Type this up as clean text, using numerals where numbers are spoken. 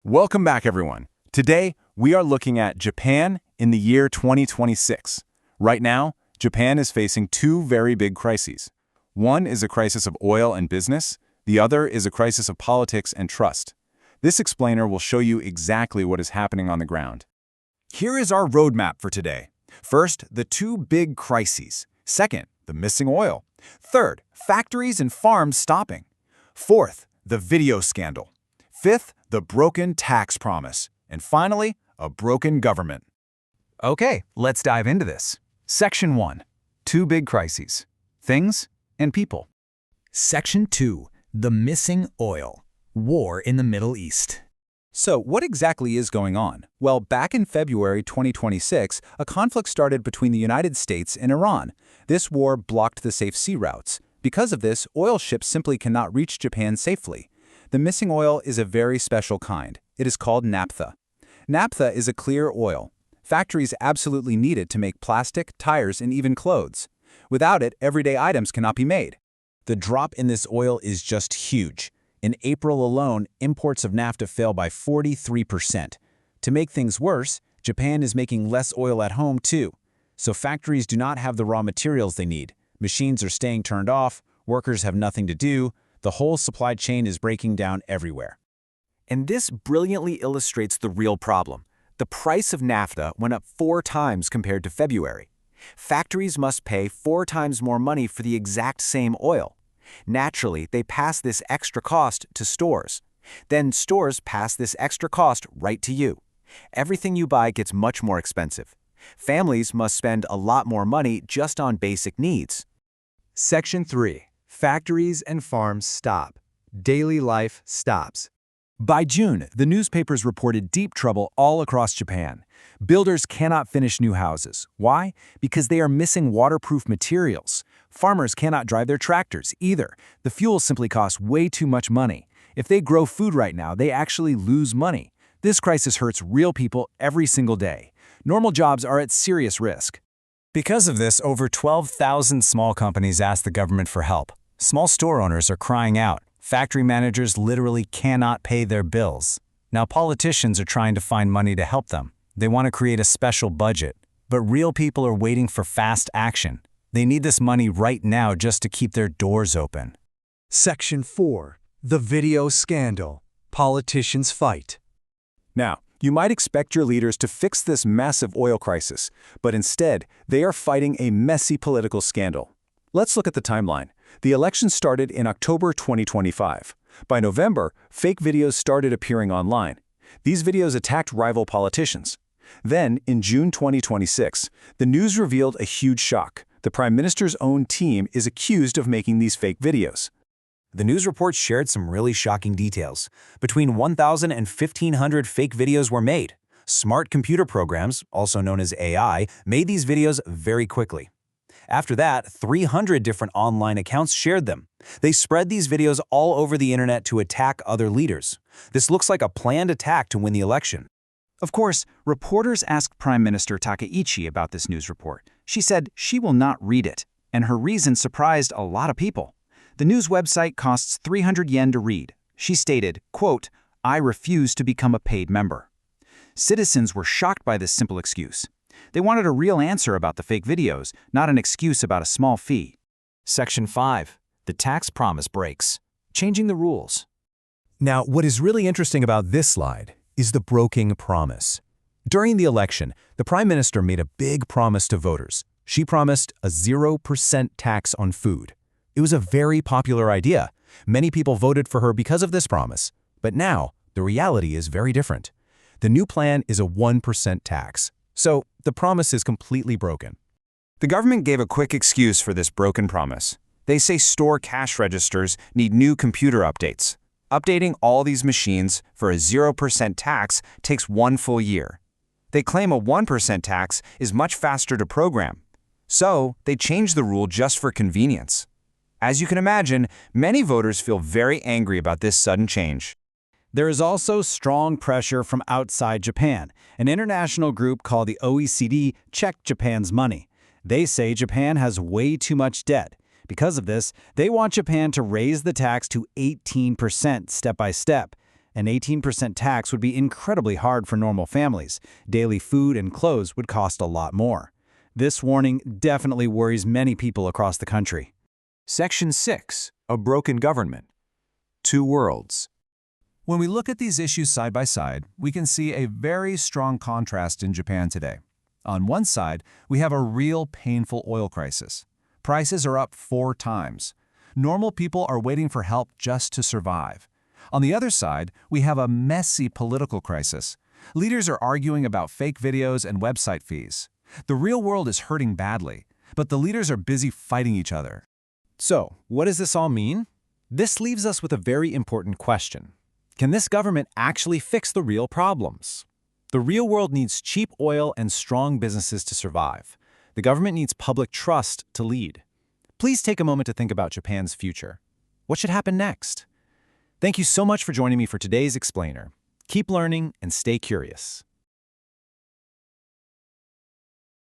Welcome back, everyone. Today, we are looking at Japan in the year 2026. Right now, Japan is facing two very big crises. One is a crisis of oil and business. The other is a crisis of politics and trust. This explainer will show you exactly what is happening on the ground. Here is our roadmap for today. First, the two big crises. Second, the missing oil. Third, factories and farms stopping. Fourth, the video scandal. Fifth, the broken tax promise. And finally, a broken government. Okay, let's dive into this. Section 1. Two big crises. Things and people. Section 2. The missing oil. War in the Middle East. So, what exactly is going on? Well, back in February 2026, a conflict started between the United States and Iran. This war blocked the safe sea routes. Because of this, oil ships simply cannot reach Japan safely. The missing oil is a very special kind. It is called naphtha. Naphtha is a clear oil. Factories absolutely need it to make plastic, tires, and even clothes. Without it, everyday items cannot be made. The drop in this oil is just huge. In April alone, imports of naphtha fell by 43%. To make things worse, Japan is making less oil at home too. So factories do not have the raw materials they need. Machines are staying turned off, workers have nothing to do, the whole supply chain is breaking down everywhere. And this brilliantly illustrates the real problem. The price of naphtha went up 4 times compared to February. Factories must pay 4 times more money for the exact same oil. Naturally, they pass this extra cost to stores. Then stores pass this extra cost right to you. Everything you buy gets much more expensive. Families must spend a lot more money just on basic needs. Section 3. Factories and farms stop. Daily life stops. By June, the newspapers reported deep trouble all across Japan. Builders cannot finish new houses. Why? Because they are missing waterproof materials. Farmers cannot drive their tractors either. The fuel simply costs way too much money. If they grow food right now, they actually lose money. This crisis hurts real people every single day. Normal jobs are at serious risk. Because of this, over 12,000 small companies asked the government for help. Small store owners are crying out. Factory managers literally cannot pay their bills. Now politicians are trying to find money to help them. They want to create a special budget. But real people are waiting for fast action. They need this money right now just to keep their doors open. Section 4. The video scandal. Politicians fight. Now, you might expect your leaders to fix this massive oil crisis, but instead, they are fighting a messy political scandal. Let's look at the timeline. The election started in October 2025. By November, fake videos started appearing online. These videos attacked rival politicians. Then, in June 2026, the news revealed a huge shock. The Prime Minister's own team is accused of making these fake videos. The news report shared some really shocking details. Between 1,000 and 1,500 fake videos were made. Smart computer programs, also known as AI, made these videos very quickly. After that, 300 different online accounts shared them. They spread these videos all over the internet to attack other leaders. This looks like a planned attack to win the election. Of course, reporters asked Prime Minister Takaichi about this news report. She said she will not read it, and her reason surprised a lot of people. The news website costs 300 yen to read. She stated, quote, "I refuse to become a paid member." Citizens were shocked by this simple excuse. They wanted a real answer about the fake videos, not an excuse about a small fee. Section 5. The tax promise breaks. Changing the rules. Now, what is really interesting about this slide is the broken promise. During the election, the Prime Minister made a big promise to voters. She promised a 0% tax on food. It was a very popular idea. Many people voted for her because of this promise. But now, the reality is very different. The new plan is a 1% tax. So, the promise is completely broken. The government gave a quick excuse for this broken promise. They say store cash registers need new computer updates. Updating all these machines for a 0% tax takes 1 full year. They claim a 1% tax is much faster to program. So, they changed the rule just for convenience. As you can imagine, many voters feel very angry about this sudden change. There is also strong pressure from outside Japan. An international group called the OECD checked Japan's money. They say Japan has way too much debt. Because of this, they want Japan to raise the tax to 18% step by step. An 18% tax would be incredibly hard for normal families. Daily food and clothes would cost a lot more. This warning definitely worries many people across the country. Section 6. A broken government. Two worlds. When we look at these issues side by side, we can see a very strong contrast in Japan today. On one side, we have a real painful oil crisis. Prices are up 4 times. Normal people are waiting for help just to survive. On the other side, we have a messy political crisis. Leaders are arguing about fake videos and website fees. The real world is hurting badly, but the leaders are busy fighting each other. So, what does this all mean? This leaves us with a very important question. Can this government actually fix the real problems? The real world needs cheap oil and strong businesses to survive. The government needs public trust to lead. Please take a moment to think about Japan's future. What should happen next? Thank you so much for joining me for today's Explainer. Keep learning and stay curious.